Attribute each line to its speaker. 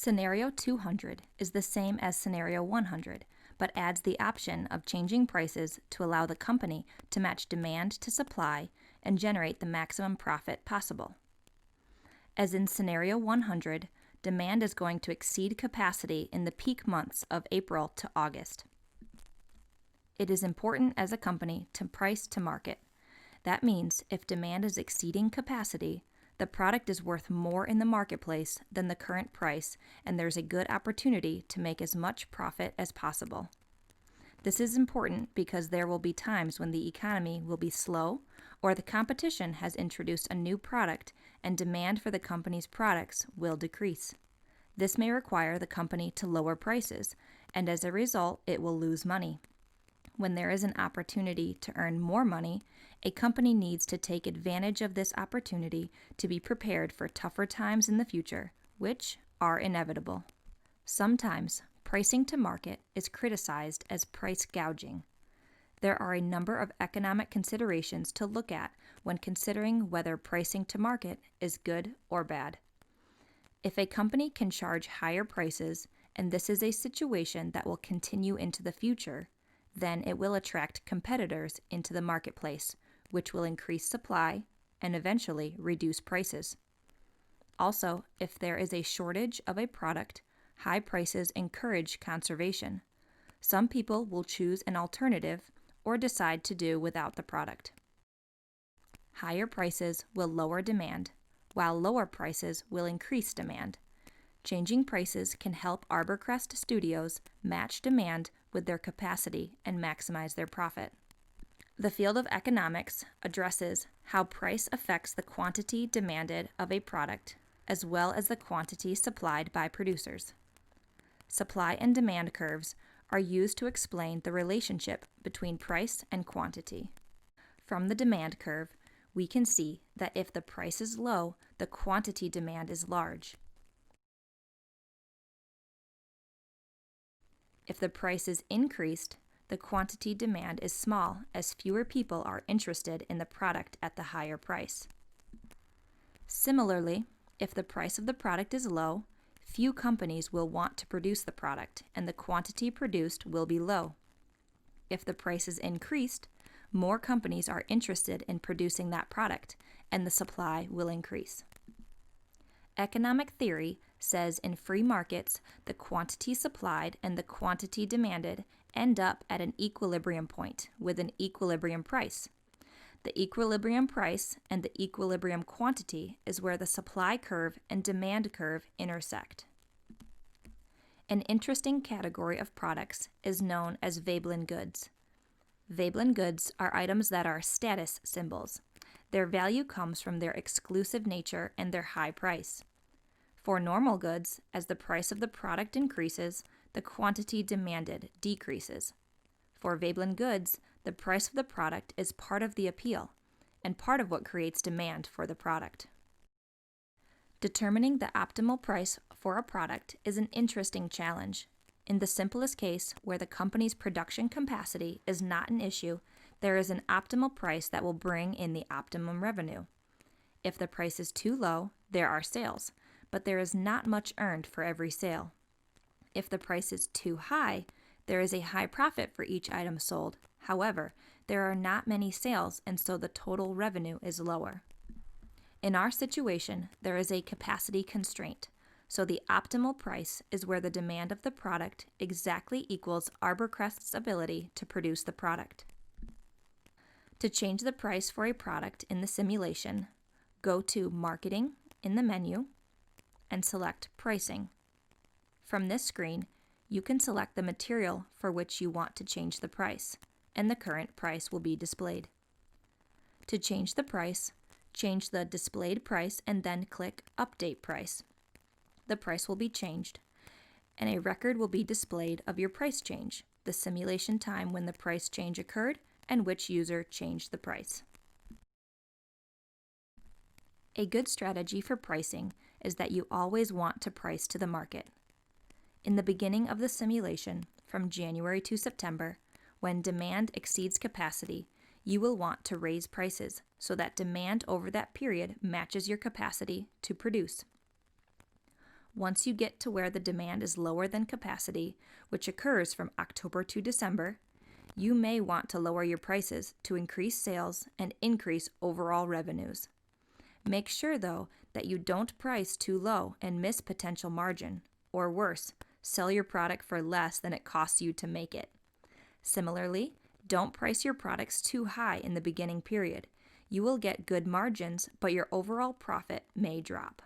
Speaker 1: Scenario 200 is the same as Scenario 100, but adds the option of changing prices to allow the company to match demand to supply and generate the maximum profit possible. As in Scenario 100, demand is going to exceed capacity in the peak months of April to August. It is important as a company to price to market. That means if demand is exceeding capacity, the product is worth more in the marketplace than the current price, and there's a good opportunity to make as much profit as possible. This is important because there will be times when the economy will be slow or the competition has introduced a new product and demand for the company's products will decrease. This may require the company to lower prices, and as a result, it will lose money. When there is an opportunity to earn more money, a company needs to take advantage of this opportunity to be prepared for tougher times in the future, which are inevitable. Sometimes, pricing to market is criticized as price gouging. There are a number of economic considerations to look at when considering whether pricing to market is good or bad. If a company can charge higher prices, and this is a situation that will continue into the future, then it will attract competitors into the marketplace, which will increase supply and eventually reduce prices. Also, if there is a shortage of a product, high prices encourage conservation. Some people will choose an alternative or decide to do without the product. Higher prices will lower demand, while lower prices will increase demand. Changing prices can help Arborcrest Studios match demand with their capacity and maximize their profit. The field of economics addresses how price affects the quantity demanded of a product, as well as the quantity supplied by producers. Supply and demand curves are used to explain the relationship between price and quantity. From the demand curve, we can see that if the price is low, the quantity demand is large. If the price is increased, the quantity demand is small as fewer people are interested in the product at the higher price. Similarly, if the price of the product is low, few companies will want to produce the product and the quantity produced will be low. If the price is increased, more companies are interested in producing that product and the supply will increase. Economic theory says in free markets, the quantity supplied and the quantity demanded end up at an equilibrium point with an equilibrium price. The equilibrium price and the equilibrium quantity is where the supply curve and demand curve intersect. An interesting category of products is known as Veblen goods. Veblen goods are items that are status symbols. Their value comes from their exclusive nature and their high price. For normal goods, as the price of the product increases, the quantity demanded decreases. For Veblen goods, the price of the product is part of the appeal and part of what creates demand for the product. Determining the optimal price for a product is an interesting challenge. In the simplest case, where the company's production capacity is not an issue, there is an optimal price that will bring in the optimum revenue. If the price is too low, there are sales, but there is not much earned for every sale. If the price is too high, there is a high profit for each item sold. However, there are not many sales, and so the total revenue is lower. In our situation, there is a capacity constraint, so the optimal price is where the demand of the product exactly equals Arborcrest's ability to produce the product. To change the price for a product in the simulation, go to Marketing in the menu and select Pricing. From this screen, you can select the material for which you want to change the price, and the current price will be displayed. To change the price, change the displayed price and then click Update Price. The price will be changed, and a record will be displayed of your price change, the simulation time when the price change occurred, and which user changed the price. A good strategy for pricing is that you always want to price to the market. In the beginning of the simulation, from January to September, when demand exceeds capacity, you will want to raise prices so that demand over that period matches your capacity to produce. Once you get to where the demand is lower than capacity, which occurs from October to December, you may want to lower your prices to increase sales and increase overall revenues. Make sure, though, that you don't price too low and miss potential margin, or worse, sell your product for less than it costs you to make it. Similarly, don't price your products too high in the beginning period. You will get good margins, but your overall profit may drop.